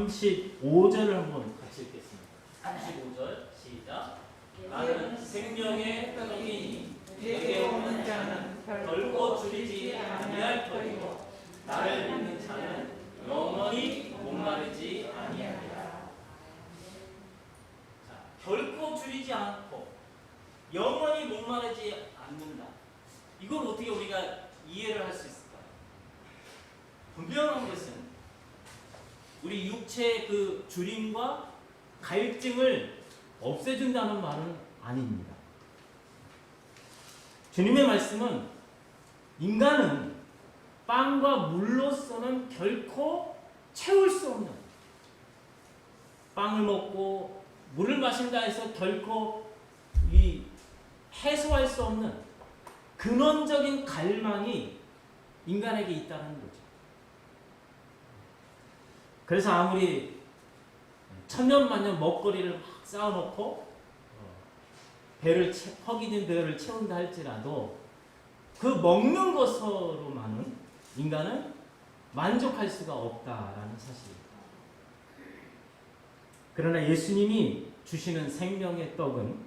35절을 한번 같이 읽겠습니다. 35절 시작. 나는 생명의 떡이니 내게 오는 자는 결코 줄이지 아니할 터이고 나를 믿는 자는 영원히 목마르지 아니하리라. 자, 결코 줄이지 않고 영원히 목마르지 않는다. 이걸 어떻게 우리가 이해를 할 수 있을까요? 분명한 것은 우리 육체의 그 줄임과 갈증을 없애준다는 말은 아닙니다. 주님의 말씀은 인간은 빵과 물로서는 결코 채울 수 없는, 빵을 먹고 물을 마신다 해서 결코 해소할 수 없는 근원적인 갈망이 인간에게 있다는 거죠. 그래서 아무리 천년만년 먹거리를 막 쌓아놓고 허기진 배를 채운다 할지라도 그 먹는 것으로만은 인간은 만족할 수가 없다라는 사실입니다. 그러나 예수님이 주시는 생명의 떡은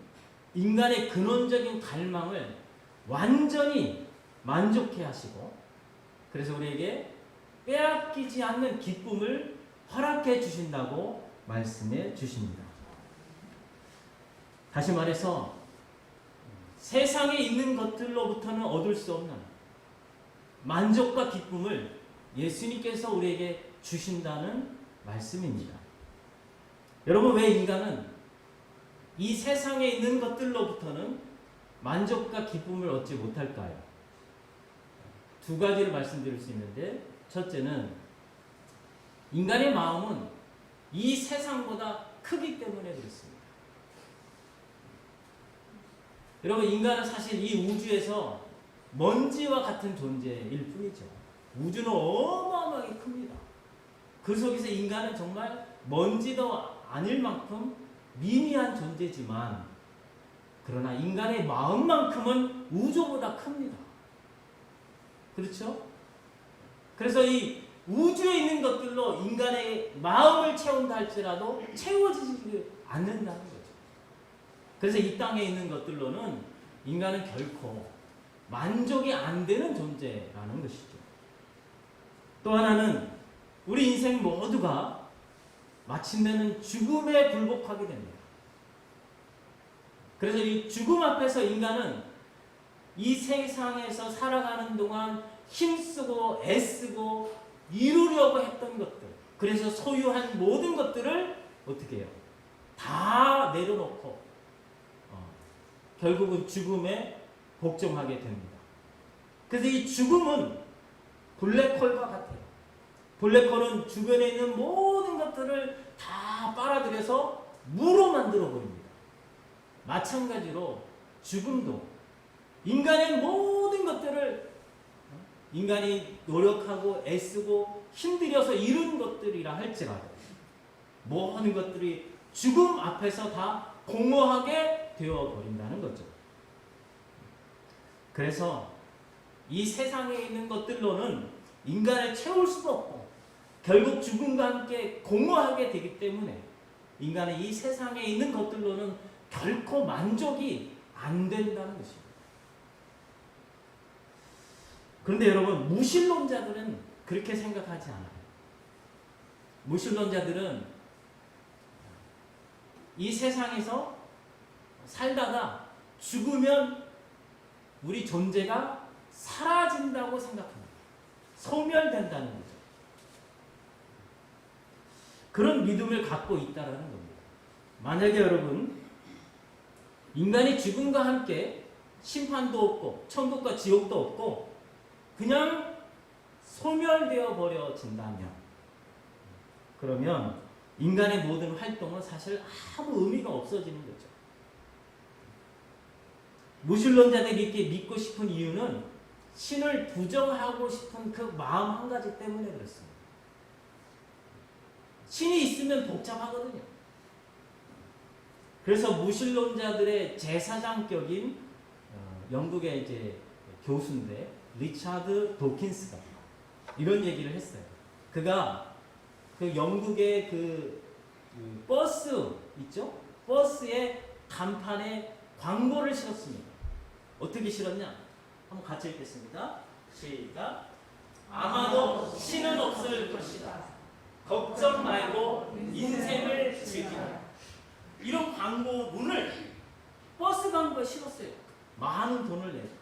인간의 근원적인 갈망을 완전히 만족해 하시고, 그래서 우리에게 빼앗기지 않는 기쁨을 허락해 주신다고 말씀해 주십니다. 다시 말해서 세상에 있는 것들로부터는 얻을 수 없는 만족과 기쁨을 예수님께서 우리에게 주신다는 말씀입니다. 여러분, 왜 인간은 이 세상에 있는 것들로부터는 만족과 기쁨을 얻지 못할까요? 두 가지를 말씀드릴 수 있는데, 첫째는 인간의 마음은 이 세상보다 크기 때문에 그렇습니다. 여러분, 인간은 사실 이 우주에서 먼지와 같은 존재일 뿐이죠. 우주는 어마어마하게 큽니다. 그 속에서 인간은 정말 먼지도 아닐 만큼 미미한 존재지만, 그러나 인간의 마음만큼은 우주보다 큽니다. 그렇죠? 그래서 이 우주에 있는 것들로 인간의 마음을 채운다 할지라도 채워지지 않는다는 거죠. 그래서 이 땅에 있는 것들로는 인간은 결코 만족이 안 되는 존재라는 것이죠. 또 하나는 우리 인생 모두가 마침내는 죽음에 굴복하게 됩니다. 그래서 이 죽음 앞에서 인간은 이 세상에서 살아가는 동안 힘쓰고 애쓰고 이루려고 했던 것들, 그래서 소유한 모든 것들을 어떻게 해요? 다 내려놓고 결국은 죽음에 복종하게 됩니다. 그래서 이 죽음은 블랙홀과 같아요. 블랙홀은 주변에 있는 모든 것들을 다 빨아들여서 무로 만들어 버립니다. 마찬가지로 죽음도 인간의 모든 것들을 인간이 노력하고 애쓰고 힘들여서 이룬 것들이라 할지라도 모든 것들이 죽음 앞에서 다 공허하게 되어버린다는 거죠. 그래서 이 세상에 있는 것들로는 인간을 채울 수도 없고 결국 죽음과 함께 공허하게 되기 때문에 인간은 이 세상에 있는 것들로는 결코 만족이 안 된다는 것입니다. 그런데 여러분, 무신론자들은 그렇게 생각하지 않아요. 무신론자들은 이 세상에서 살다가 죽으면 우리 존재가 사라진다고 생각합니다. 소멸된다는 거죠. 그런 믿음을 갖고 있다는 겁니다. 만약에 여러분, 인간이 죽음과 함께 심판도 없고 천국과 지옥도 없고 그냥 소멸되어 버려진다면, 그러면 인간의 모든 활동은 사실 아무 의미가 없어지는 거죠. 무신론자들이 이렇게 믿고 싶은 이유는 신을 부정하고 싶은 그 마음 한 가지 때문에 그렇습니다. 신이 있으면 복잡하거든요. 그래서 무신론자들의 제사장격인 영국의 이제 교수인데 리차드 도킨스가 이런 얘기를 했어요. 그가 그 영국의 그 버스 있죠? 버스의 간판에 광고를 실었습니다. 어떻게 실었냐? 한번 같이 읽겠습니다. 시작. 아마도 신은 없을 것이다. 걱정 말고 인생을 즐기라. 이런 광고문을 버스 광고에 실었어요. 많은 돈을 내서.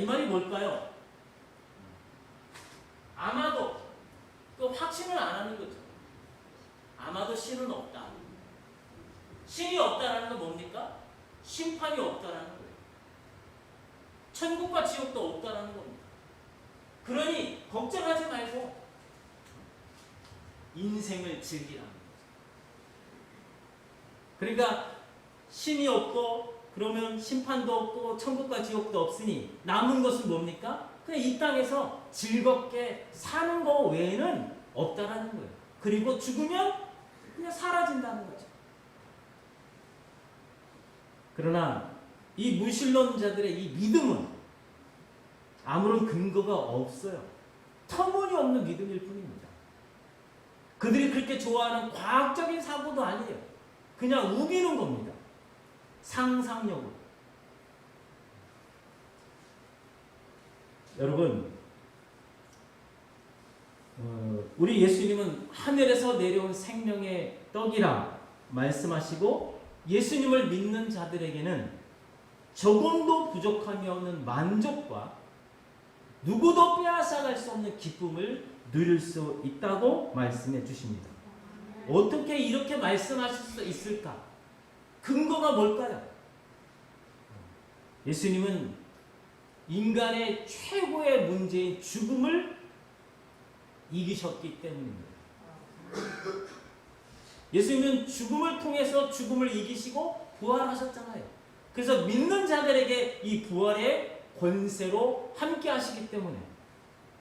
이 말이 뭘까요? 아마도 또 확신을 안 하는 거죠. 아마도 신은 없다. 신이 없다라는 건 뭡니까? 심판이 없다라는 거예요. 천국과 지옥도 없다라는 겁니다. 그러니 걱정하지 말고 인생을 즐기라는 거죠. 그러니까 신이 없고 그러면 심판도 없고 천국과 지옥도 없으니 남은 것은 뭡니까? 그냥 이 땅에서 즐겁게 사는 거 외에는 없다라는 거예요. 그리고 죽으면 그냥 사라진다는 거죠. 그러나 이 무신론자들의 이 믿음은 아무런 근거가 없어요. 터무니없는 믿음일 뿐입니다. 그들이 그렇게 좋아하는 과학적인 사고도 아니에요. 그냥 우기는 겁니다. 상상력으로. 여러분, 우리 예수님은 하늘에서 내려온 생명의 떡이라 말씀하시고 예수님을 믿는 자들에게는 조금도 부족함이 없는 만족과 누구도 빼앗아갈 수 없는 기쁨을 누릴 수 있다고 말씀해 주십니다. 어떻게 이렇게 말씀하실 수 있을까? 근거가 뭘까요? 예수님은 인간의 최고의 문제인 죽음을 이기셨기 때문입니다. 예수님은 죽음을 통해서 죽음을 이기시고 부활하셨잖아요. 그래서 믿는 자들에게 이 부활의 권세로 함께 하시기 때문에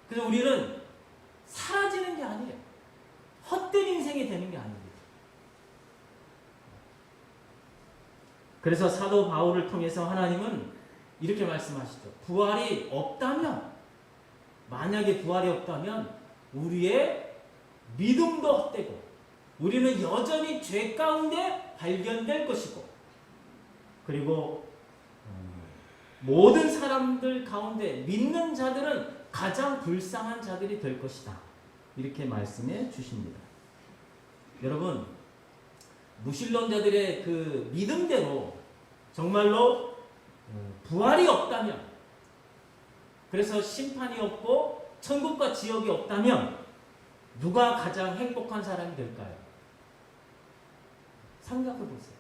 그래서 우리는 사라지는 게 아니에요. 헛된 인생이 되는 게 아닙니다. 그래서 사도 바울을 통해서 하나님은 이렇게 말씀하시죠. 부활이 없다면, 만약에 부활이 없다면 우리의 믿음도 헛되고 우리는 여전히 죄 가운데 발견될 것이고 그리고 모든 사람들 가운데 믿는 자들은 가장 불쌍한 자들이 될 것이다. 이렇게 말씀해 주십니다. 여러분, 무신론자들의 그 믿음대로 정말로 부활이 없다면, 그래서 심판이 없고 천국과 지옥이 없다면 누가 가장 행복한 사람이 될까요? 생각해 보세요.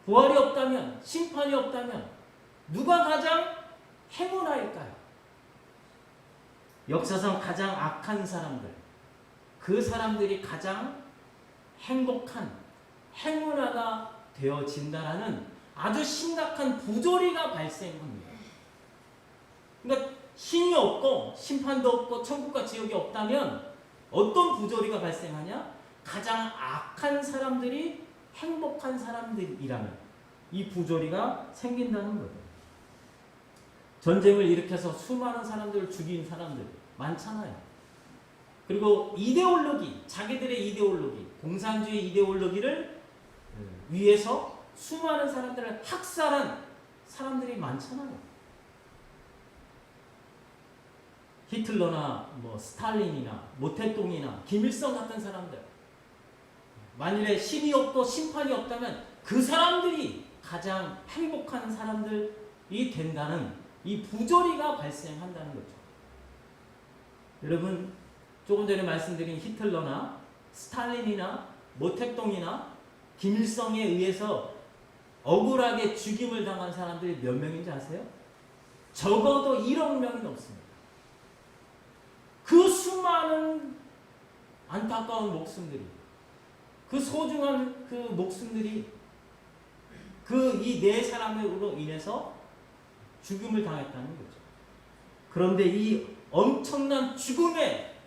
부활이 없다면, 심판이 없다면 누가 가장 행운아일까요? 역사상 가장 악한 사람들, 그 사람들이 가장 행복한 행운아가 되어진다라는 아주 심각한 부조리가 발생합니다. 그러니까 신이 없고 심판도 없고 천국과 지옥이 없다면 어떤 부조리가 발생하냐? 가장 악한 사람들이 행복한 사람들이라는 이 부조리가 생긴다는 거예요. 전쟁을 일으켜서 수많은 사람들을 죽인 사람들 많잖아요. 그리고 이데올로기, 자기들의 이데올로기, 공산주의 이데올로기를 위해서 수많은 사람들을 학살한 사람들이 많잖아요. 히틀러나 스탈린이나 모태똥이나 김일성 같은 사람들, 만일에 신이 없고 심판이 없다면 그 사람들이 가장 행복한 사람들이 된다는 이 부조리가 발생한다는 거죠. 여러분, 조금 전에 말씀드린 히틀러나 스탈린이나 모택동이나 김일성에 의해서 억울하게 죽임을 당한 사람들이 몇 명인지 아세요? 적어도 1억 명이 넘습니다. 그 수많은 안타까운 목숨들이, 그 소중한 그 목숨들이 그 이 네 사람으로 인해서 죽음을 당했다는 거죠. 그런데 이 엄청난 죽음에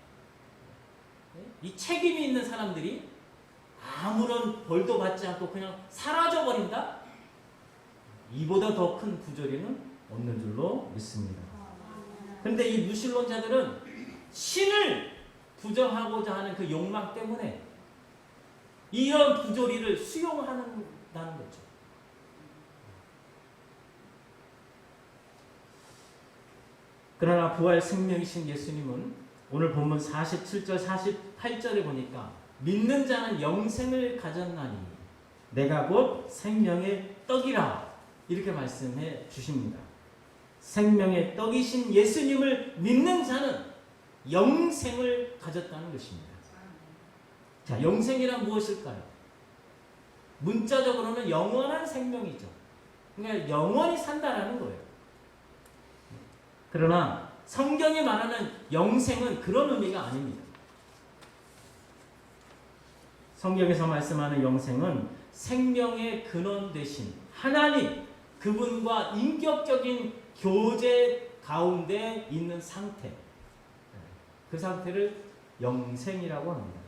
이 책임이 있는 사람들이 아무런 벌도 받지 않고 그냥 사라져버린다? 이보다 더 큰 부조리는 없는 줄로 믿습니다. 그런데 이 무신론자들은 신을 부정하고자 하는 그 욕망 때문에 이런 부조리를 수용한다는 거죠. 그러나 부활 생명이신 예수님은 오늘 본문 47절 48절에 보니까 믿는 자는 영생을 가졌나니 내가 곧 생명의 떡이라 이렇게 말씀해 주십니다. 생명의 떡이신 예수님을 믿는 자는 영생을 가졌다는 것입니다. 자, 영생이란 무엇일까요? 문자적으로는 영원한 생명이죠. 그러니까 영원히 산다라는 거예요. 그러나 성경이 말하는 영생은 그런 의미가 아닙니다. 성경에서 말씀하는 영생은 생명의 근원 되신 하나님, 그분과 인격적인 교제 가운데 있는 상태, 그 상태를 영생이라고 합니다.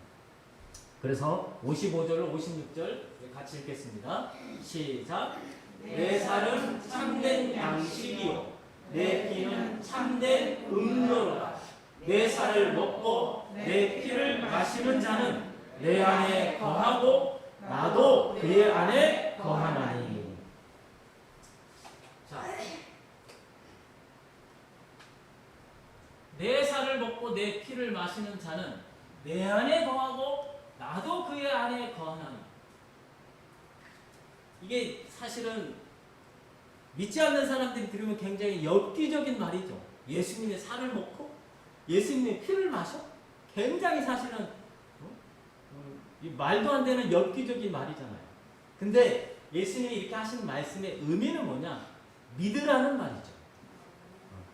그래서 55절로 56절 같이 읽겠습니다. 시작. 내 살은 참된 양식이요 내 피는 참된 음료라. 내 살을 먹고 내 피를 마시는 자는 내 안에 거하고 나도 그의 안에 거하나니. 자, 내 살을 먹고 내 피를 마시는 자는 내 안에 거하고 나도 그의 안에 거하나니. 이게 사실은 믿지 않는 사람들이 들으면 굉장히 엽기적인 말이죠. 예수님의 살을 먹고 예수님의 피를 마셔? 굉장히 사실은 말도 안 되는 엽기적인 말이잖아요. 근데 예수님이 이렇게 하신 말씀의 의미는 뭐냐? 믿으라는 말이죠.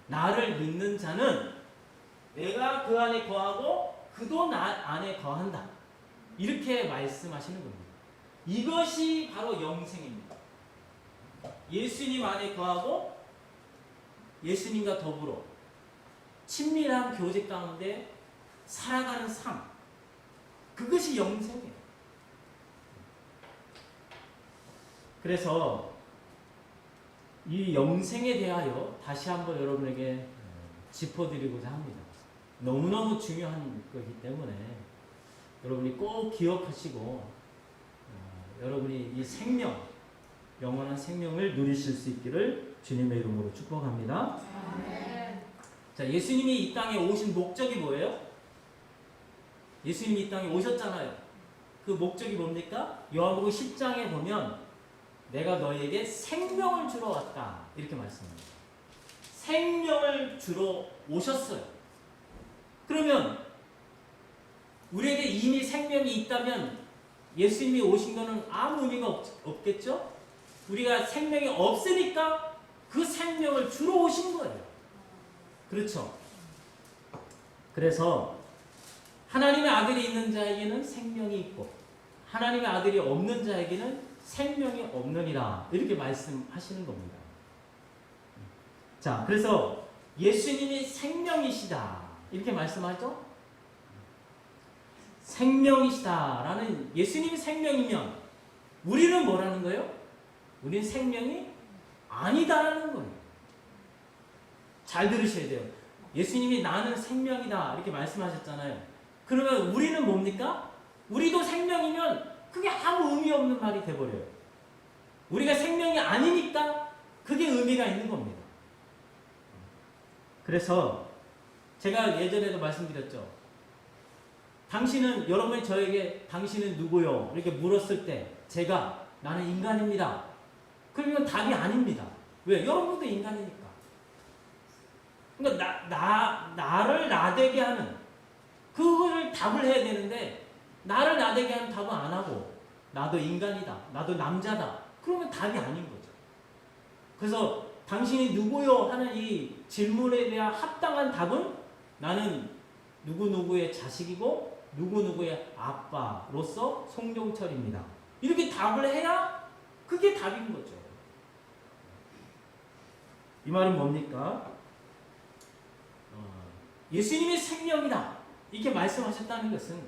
나를 믿는 자는 내가 그 안에 거하고 그도 나 안에 거한다. 이렇게 말씀하시는 겁니다. 이것이 바로 영생입니다. 예수님 안에 거하고 예수님과 더불어 친밀한 교제 가운데 살아가는 삶, 그것이 영생이에요. 그래서 이 영생에 대하여 다시 한번 여러분에게 짚어드리고자 합니다. 너무너무 중요한 거기 때문에 여러분이 꼭 기억하시고 여러분이 이 생명, 영원한 생명을 누리실 수 있기를 주님의 이름으로 축복합니다. 자, 예수님이 이 땅에 오신 목적이 뭐예요? 예수님이 이 땅에 오셨잖아요. 그 목적이 뭡니까? 요한복음 10장에 보면 내가 너희에게 생명을 주러 왔다 이렇게 말씀합니다. 생명을 주러 오셨어요. 그러면 우리에게 이미 생명이 있다면 예수님이 오신 것은 아무 의미가 없겠죠? 우리가 생명이 없으니까 그 생명을 주러 오신 거예요. 그렇죠? 그래서 하나님의 아들이 있는 자에게는 생명이 있고 하나님의 아들이 없는 자에게는 생명이 없느니라 이렇게 말씀하시는 겁니다. 자, 그래서 예수님이 생명이시다 이렇게 말씀하죠? 생명이시다라는 예수님이 생명이면 우리는 뭐라는 거예요? 우리는 생명이 아니다라는 거예요. 잘 들으셔야 돼요. 예수님이 나는 생명이다 이렇게 말씀하셨잖아요. 그러면 우리는 뭡니까? 우리도 생명이면 그게 아무 의미 없는 말이 돼버려요. 우리가 생명이 아니니까 그게 의미가 있는 겁니다. 그래서 제가 예전에도 말씀드렸죠. 당신은 여러분이 저에게 당신은 누구요? 이렇게 물었을 때 제가 나는 인간입니다. 그러면 답이 아닙니다. 왜? 여러분도 인간이니까. 그러니까 나를 나되게 하는 그거를 답을 해야 되는데 나를 나되게 하는 답은 안 하고 나도 인간이다. 나도 남자다. 그러면 답이 아닌 거죠. 그래서 당신이 누구요? 하는 이 질문에 대한 합당한 답은 나는 누구누구의 자식이고 누구누구의 아빠로서 송종철입니다. 이렇게 답을 해야 그게 답인 거죠. 이 말은 뭡니까? 예수님이 생명이다. 이렇게 말씀하셨다는 것은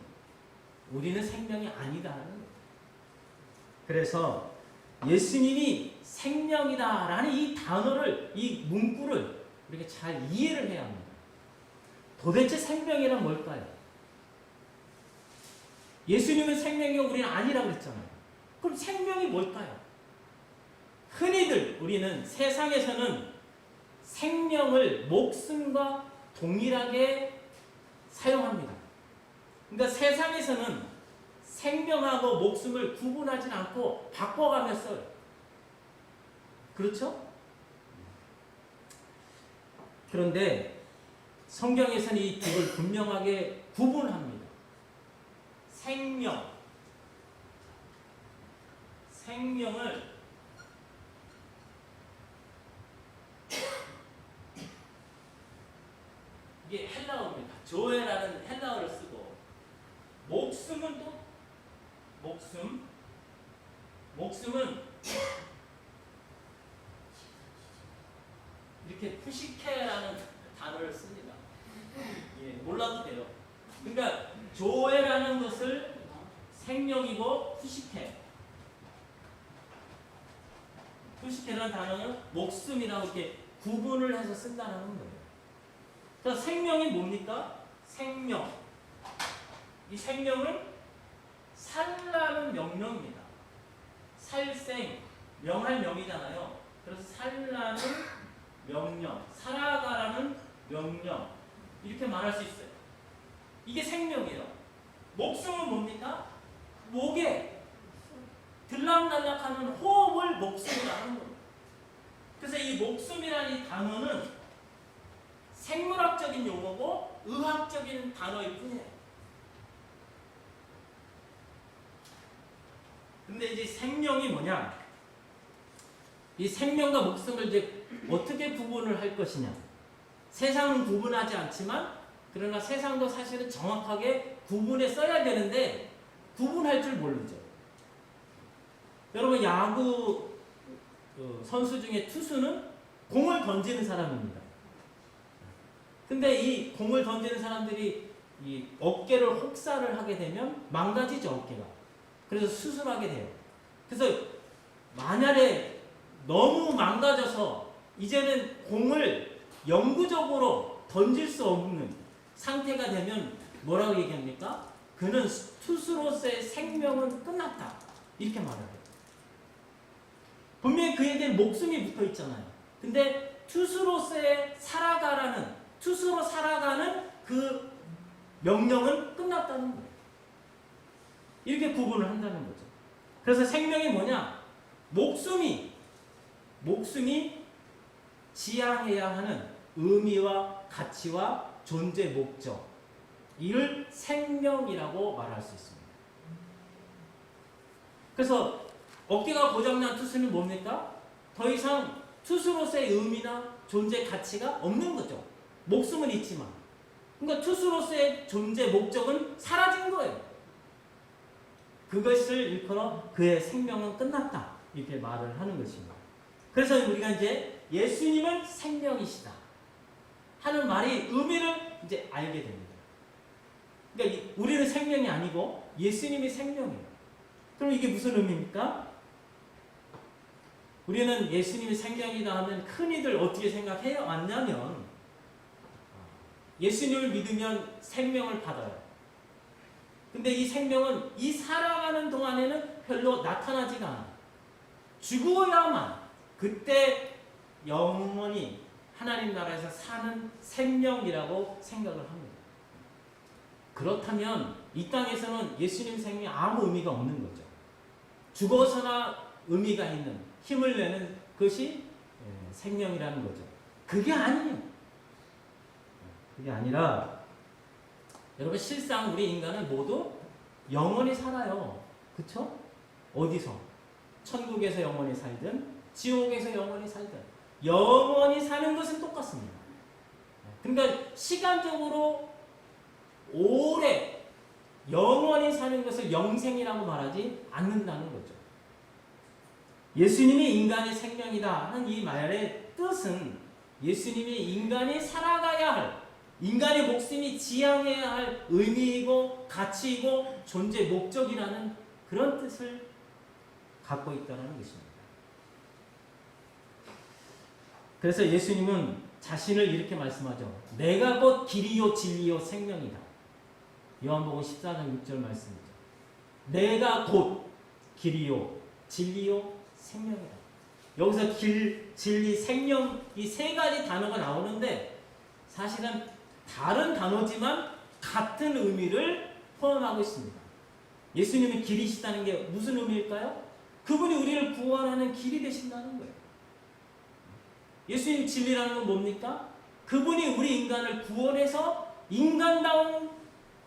우리는 생명이 아니다라는 거예요. 그래서 예수님이 생명이다라는 이 단어를, 이 문구를 우리가 잘 이해를 해야 합니다. 도대체 생명이란 뭘까요? 예수님은 생명이고 우리는 아니라고 그랬잖아요. 그럼 생명이 뭘까요? 흔히들 우리는 세상에서는 생명을 목숨과 동일하게 사용합니다. 그러니까 세상에서는 생명하고 목숨을 구분하지 않고 바꿔가며 써요. 그렇죠? 그런데 성경에서는 이 둘을 분명하게 구분합니다. 생명을 이게 헬라어입니다. 조에라는 헬라어를 쓰고 목숨은 또 목숨은 이렇게 푸시케라는 단어를 씁니다. 예, 몰라도 돼요. 그러니까 조에라는 것을 생명이고 푸시케라는 단어는 목숨이라고 이렇게 구분을 해서 쓴다는 거예요. 그러니까 생명이 뭡니까? 이 생명은 살라는 명령입니다. 살생, 명할 명이잖아요. 그래서 살라는 명령, 살아가라는 명령, 이렇게 말할 수 있어요. 이게 생명이에요. 목숨은 뭡니까? 목에 들락날락하는 호흡을 목숨이라 하는 겁니다. 그래서 이 목숨이라는 이 단어는 생물학적인 용어고 의학적인 단어일 뿐이에요. 근데 이제 생명이 뭐냐? 이 생명과 목숨을 이제 어떻게 구분을 할 것이냐? 세상은 구분하지 않지만 그러나 세상도 사실은 정확하게 구분해 써야 되는데 구분할 줄 모르죠. 여러분 야구 선수 중에 투수는 공을 던지는 사람입니다. 근데 이 공을 던지는 사람들이 이 어깨를 혹사를 하게 되면 망가지죠, 어깨가. 그래서 수술하게 돼요. 그래서 만약에 너무 망가져서 이제는 공을 영구적으로 던질 수 없는 상태가 되면 뭐라고 얘기합니까? 그는 투수로서의 생명은 끝났다. 이렇게 말을 해요. 분명히 그에게는 목숨이 붙어 있잖아요. 근데 투수로서의 투수로 살아가는 그 명령은 끝났다는 거예요. 이렇게 구분을 한다는 거죠. 그래서 생명이 뭐냐? 목숨이 지향해야 하는 의미와 가치와 존재 목적, 이를 생명이라고 말할 수 있습니다. 그래서 어깨가 고장난 투수는 뭡니까? 더 이상 투수로서의 의미나 존재 가치가 없는 거죠. 목숨은 있지만. 그러니까 투수로서의 존재 목적은 사라진 거예요. 그것을 일컬어 그의 생명은 끝났다. 이렇게 말을 하는 것입니다. 그래서 우리가 이제 예수님은 생명이시다 하는 말이 의미를 이제 알게 됩니다. 그러니까 우리는 생명이 아니고 예수님이 생명이에요. 그럼 이게 무슨 의미입니까? 우리는 예수님이 생명이다 하면 흔히들 어떻게 생각해 왔냐면 예수님을 믿으면 생명을 받아요. 근데 이 생명은 이 살아가는 동안에는 별로 나타나지가 않아요. 죽어야만 그때 영원히 하나님 나라에서 사는 생명이라고 생각을 합니다. 그렇다면 이 땅에서는 예수님 생명이 아무 의미가 없는 거죠. 죽어서나 의미가 있는, 힘을 내는 것이 생명이라는 거죠. 그게 아니에요. 그게 아니라 여러분 실상 우리 인간은 모두 영원히 살아요. 그쵸? 어디서? 천국에서 영원히 살든 지옥에서 영원히 살든 영원히 사는 것은 똑같습니다. 그러니까 시간적으로 오래 영원히 사는 것을 영생이라고 말하지 않는다는 거죠. 예수님이 인간의 생명이다 하는 이 말의 뜻은 예수님이 인간이 살아가야 할, 인간의 목숨이 지향해야 할 의미이고 가치이고 존재 목적이라는 그런 뜻을 갖고 있다는 것입니다. 그래서 예수님은 자신을 이렇게 말씀하죠. 내가 곧 길이요 진리요 생명이다. 요한복음 14장 6절 말씀이죠. 내가 곧 길이요 진리요 생명이다. 여기서 길, 진리, 생명 이 세 가지 단어가 나오는데 사실은 다른 단어지만 같은 의미를 포함하고 있습니다. 예수님은 길이시다는 게 무슨 의미일까요? 그분이 우리를 구원하는 길이 되신다는 거예요. 예수님 진리라는 건 뭡니까? 그분이 우리 인간을 구원해서 인간다운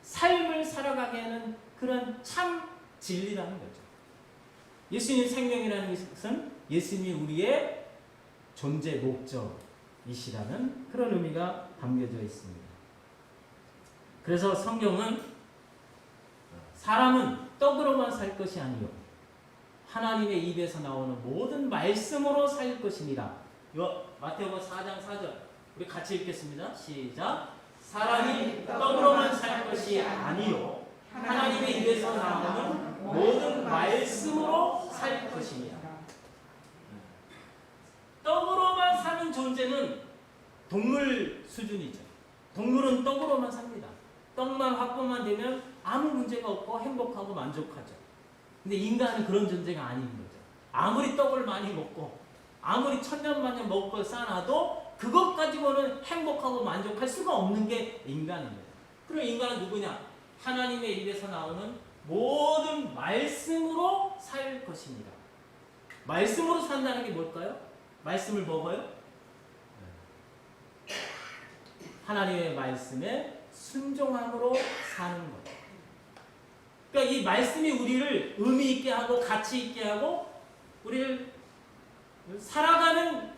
삶을 살아가게 하는 그런 참 진리라는 거죠. 예수님 생명이라는 것은 예수님이 우리의 존재 목적이시라는 그런 의미가 담겨져 있습니다. 그래서 성경은 사람은 떡으로만 살 것이 아니요 하나님의 입에서 나오는 모든 말씀으로 살 것입니다. 마태복음 4장 4절 우리 같이 읽겠습니다. 시작. 사람이 떡으로만 살 것이 아니요 하나님의 입에서 나오는 모든 말씀으로 살 것입니다. 떡으로만 사는 존재는 동물 수준이죠. 동물은 떡으로만 삽니다. 떡만 확보만 되면 아무 문제가 없고 행복하고 만족하죠. 근데 인간은 그런 존재가 아닌 거죠. 아무리 떡을 많이 먹고 아무리 천년만년 먹고 싸놔도 그것 가지고는 행복하고 만족할 수가 없는 게 인간입니다. 그럼 인간은 누구냐? 하나님의 입에서 나오는 모든 말씀으로 살 것입니다. 말씀으로 산다는 게 뭘까요? 말씀을 먹어요? 하나님의 말씀에 순종함으로 사는 것. 그러니까 이 말씀이 우리를 의미 있게 하고 가치 있게 하고 우리를 살아가는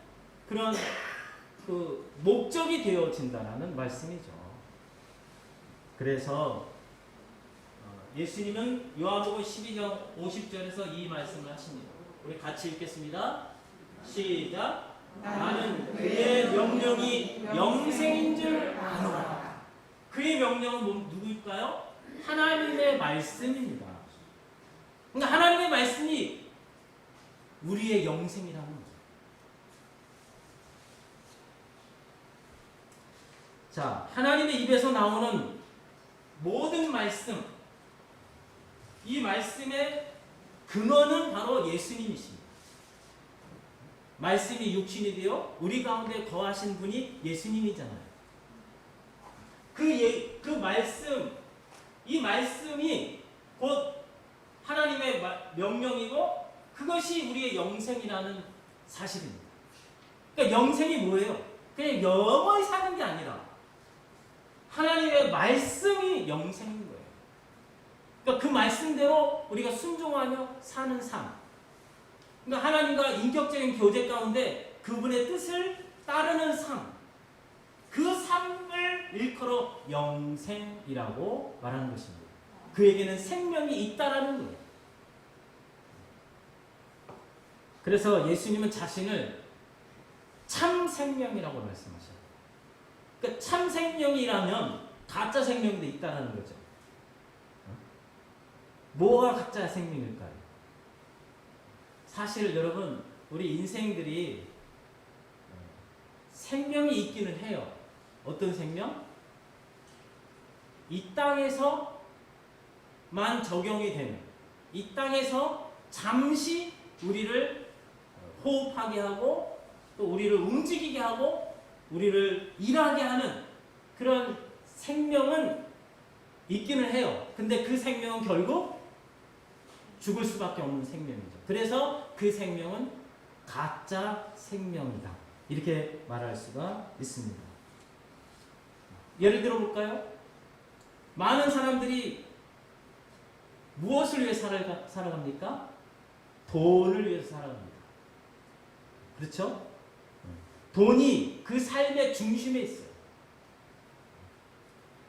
그런 그 목적이 되어진다는 말씀이죠. 그래서 예수님은 요한복음 12장 50절에서 이 말씀을 하십니다. 우리 같이 읽겠습니다. 시작. 나는 그의 명령이 영생인 줄 아노라. 그의 명령은 누구일까요? 하나님의 말씀입니다. 그러니까 하나님의 말씀이 우리의 영생이라는 거죠. 자, 하나님의 입에서 나오는 모든 말씀, 이 말씀의 근원은 바로 예수님이십니다. 말씀이 육신이 되어 우리 가운데 거하신 분이 예수님이잖아요. 그 말씀, 이 말씀이 곧 하나님의 명령이고 그것이 우리의 영생이라는 사실입니다. 그러니까 영생이 뭐예요? 그냥 영원히 사는 게 아니라 하나님의 말씀이 영생인 거예요. 그러니까 그 말씀대로 우리가 순종하며 사는 삶. 그러니까 하나님과 인격적인 교제 가운데 그분의 뜻을 따르는 삶. 그 삶을 일컬어 영생이라고 말하는 것입니다. 그에게는 생명이 있다라는 거예요. 그래서 예수님은 자신을 참 생명이라고 말씀하셔요. 그러니까 참 생명이라면 가짜 생명도 있다라는 거죠. 뭐가 가짜 생명일까요? 사실 여러분 우리 인생들이 생명이 있기는 해요. 어떤 생명? 이 땅에서만 적용이 되는, 이 땅에서 잠시 우리를 호흡하게 하고 또 우리를 움직이게 하고 우리를 일하게 하는 그런 생명은 있기는 해요. 근데 그 생명은 결국 죽을 수밖에 없는 생명이죠. 그래서 그 생명은 가짜 생명이다. 이렇게 말할 수가 있습니다. 예를 들어 볼까요? 많은 사람들이 무엇을 위해 살아갑니까? 돈을 위해서 살아갑니다. 그렇죠? 돈이 그 삶의 중심에 있어요.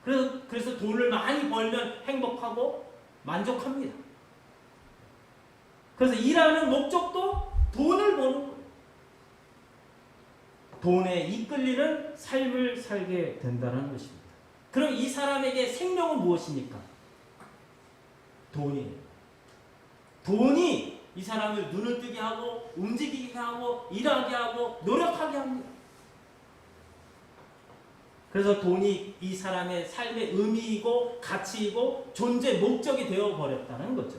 그래서 돈을 많이 벌면 행복하고 만족합니다. 그래서 일하는 목적도 돈을 버는 거예요. 돈에 이끌리는 삶을 살게 된다는 것입니다. 그럼 이 사람에게 생명은 무엇입니까? 돈이에요. 돈이 이 사람을 눈을 뜨게 하고 움직이게 하고 일하게 하고 노력하게 합니다. 그래서 돈이 이 사람의 삶의 의미이고 가치이고 존재 목적이 되어버렸다는 거죠.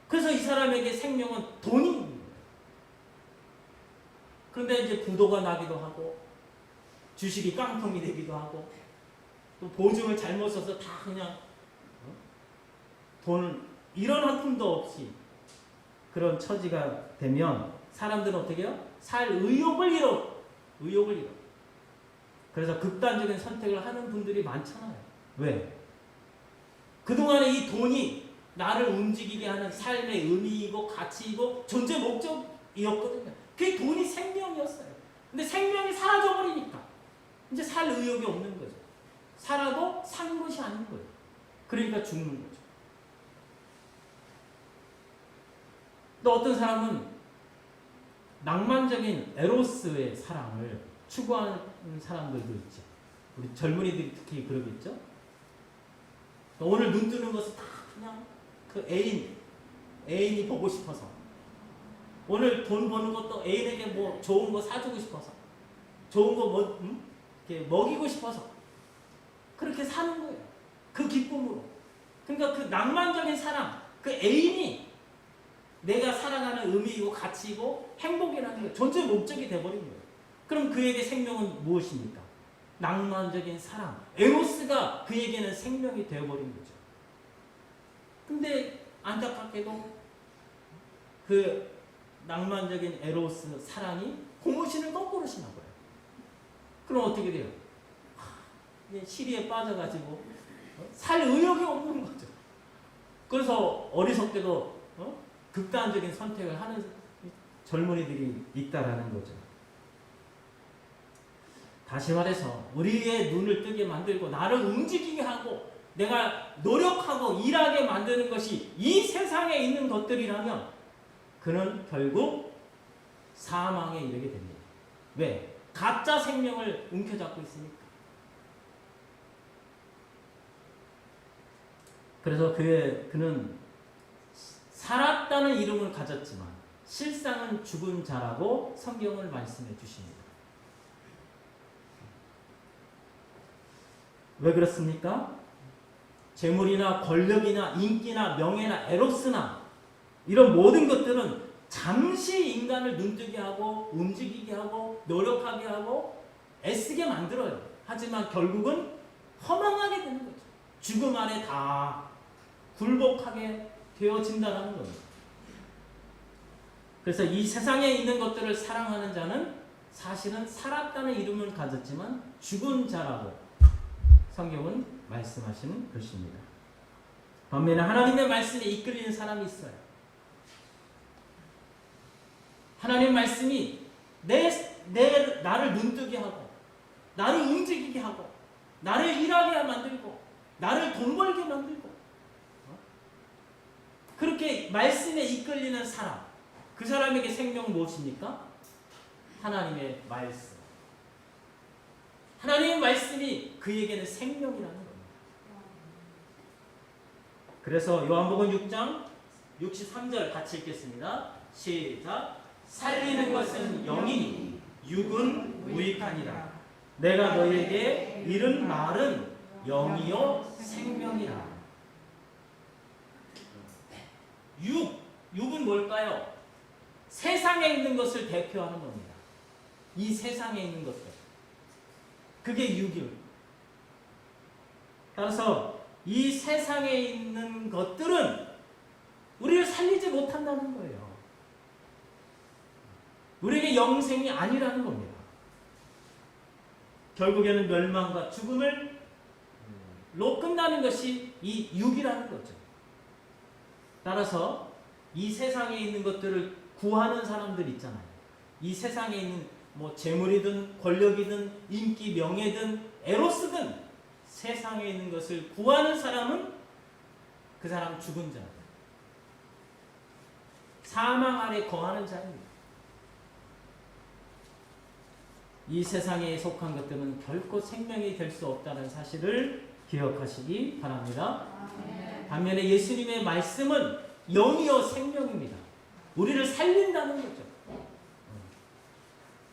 그래서 이 사람에게 생명은 돈이 있는 거예요. 그런데 이제 부도가 나기도 하고 주식이 깡통이 되기도 하고 또 보증을 잘못 써서 다 그냥 돈을 이런 한 푼도 없이 그런 처지가 되면 사람들은 어떻게 해요? 살 의욕을 잃어. 그래서 극단적인 선택을 하는 분들이 많잖아요. 왜? 그동안에 이 돈이 나를 움직이게 하는 삶의 의미이고 가치이고 존재 목적이었거든요. 그게 돈이 생명이었어요. 근데 생명이 사라져버리니까 이제 살 의욕이 없는 거죠. 살아도 사는 것이 아닌 거예요. 그러니까 죽는 거죠. 또 어떤 사람은 낭만적인 에로스의 사랑을 추구하는 사람들도 있죠. 우리 젊은이들이 특히 그러겠죠. 오늘 눈 뜨는 것은 다 그냥 그 애인이 보고 싶어서, 오늘 돈 버는 것도 애인에게 뭐 좋은 거 사주고 싶어서, 좋은 거 이렇게 먹이고 싶어서 그렇게 사는 거예요. 그 기쁨으로. 그러니까 그 낭만적인 사랑, 그 애인이 내가 살아가는 의미이고 가치이고 행복이라는 거예요. 존재 목적이 돼버린 거예요. 그럼 그에게 생명은 무엇입니까? 낭만적인 사랑, 에로스가 그에게는 생명이 되어버린 거죠. 근데 안타깝게도 그 낭만적인 에로스 사랑이 고무신을 거꾸로 신어버려요. 그럼 어떻게 돼요? 시리에 빠져가지고 살 의욕이 없는 거죠. 그래서 어리석게도 극단적인 선택을 하는 젊은이들이 있다라는 거죠. 다시 말해서 우리의 눈을 뜨게 만들고 나를 움직이게 하고 내가 노력하고 일하게 만드는 것이 이 세상에 있는 것들이라면 그는 결국 사망에 이르게 됩니다. 왜? 가짜 생명을 움켜잡고 있으니까. 그래서 그는 살았다는 이름을 가졌지만 실상은 죽은 자라고 성경을 말씀해 주십니다. 왜 그렇습니까? 재물이나 권력이나 인기나 명예나 에로스나 이런 모든 것들은 잠시 인간을 눈뜨게 하고 움직이게 하고 노력하게 하고 애쓰게 만들어요. 하지만 결국은 허망하게 되는 거죠. 죽음 안에 다 굴복하게 되어진다는 겁니다. 그래서 이 세상에 있는 것들을 사랑하는 자는 사실은 살았다는 이름을 가졌지만 죽은 자라고 성경은 말씀하시는 것입니다. 반면에 하나님의 말씀에 이끌리는 사람이 있어요. 하나님 말씀이 나를 눈뜨게 하고 나를 움직이게 하고 나를 일하게 만들고 나를 돈 벌게 만들고 그렇게 말씀에 이끌리는 사람, 그 사람에게 생명은 무엇입니까? 하나님의 말씀. 하나님의 말씀이 그에게는 생명이라는 겁니다. 그래서 요한복음 6장 63절 같이 읽겠습니다. 시작. 살리는 것은 영이니 육은 무익하니라. 내가 너희에게 이른 말은 영이요 생명이라. 육은 뭘까요? 세상에 있는 것을 대표하는 겁니다. 이 세상에 있는 것들. 그게 육이에요. 따라서 이 세상에 있는 것들은 우리를 살리지 못한다는 거예요. 우리에게 영생이 아니라는 겁니다. 결국에는 멸망과 죽음을로 끝나는 것이 이 육이라는 거죠. 따라서 이 세상에 있는 것들을 구하는 사람들 있잖아요. 이 세상에 있는 뭐 재물이든 권력이든 인기 명예든 에로스든 세상에 있는 것을 구하는 사람은 그 사람 죽은 자, 사망 아래 거하는 자입니다. 이 세상에 속한 것들은 결코 생명이 될 수 없다는 사실을 기억하시기 바랍니다. 반면에 예수님의 말씀은 영이요 생명입니다. 우리를 살린다는 거죠.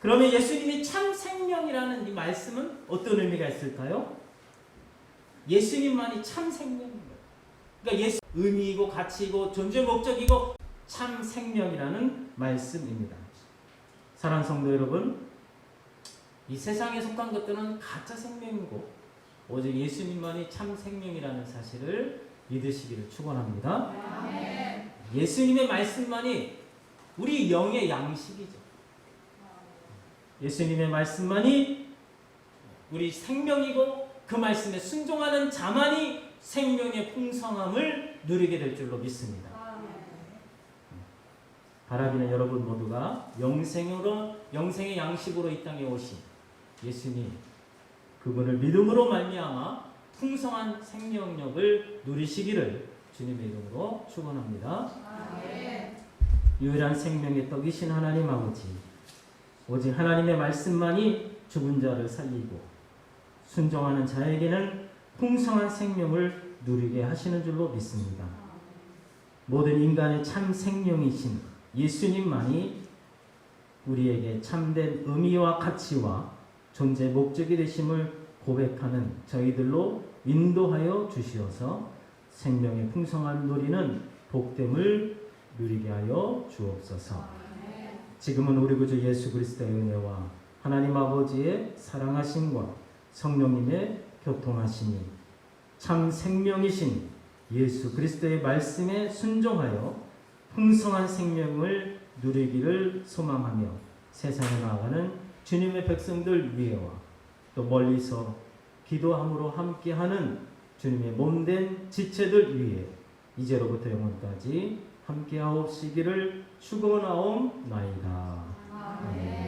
그러면 예수님이 참 생명이라는 이 말씀은 어떤 의미가 있을까요? 예수님만이 참 생명인 거예요. 그러니까 예수 의미이고 가치이고 존재 목적이고 참 생명이라는 말씀입니다. 사랑하는 성도 여러분, 이 세상에 속한 것들은 가짜 생명이고 오직 예수님만이 참 생명이라는 사실을 믿으시기를 축원합니다. 예수님의 말씀만이 우리 영의 양식이죠. 예수님의 말씀만이 우리 생명이고 그 말씀에 순종하는 자만이 생명의 풍성함을 누리게 될 줄로 믿습니다. 바라기는 여러분 모두가 영생의 양식으로 이 땅에 오신 예수님, 그분을 믿음으로 말미암아 풍성한 생명력을 누리시기를 주님의 이름으로 축원합니다. 유일한 생명의 떡이신 하나님 아버지, 오직 하나님의 말씀만이 죽은 자를 살리고 순종하는 자에게는 풍성한 생명을 누리게 하시는 줄로 믿습니다. 모든 인간의 참 생명이신 예수님만이 우리에게 참된 의미와 가치와 존재 목적이 되심을 고백하는 저희들로 인도하여 주시어서 생명의 풍성한 누리는 복됨을 누리게 하여 주옵소서. 지금은 우리 구주 예수 그리스도의 은혜와 하나님 아버지의 사랑하심과 성령님의 교통하심이 참 생명이신 예수 그리스도의 말씀에 순종하여 풍성한 생명을 누리기를 소망하며 세상에 나아가는 주님의 백성들 위에와 또 멀리서 기도함으로 함께하는 주님의 몸된 지체들 위에 이제로부터 영원까지 함께하옵시기를 축원하옵나이다. 아멘.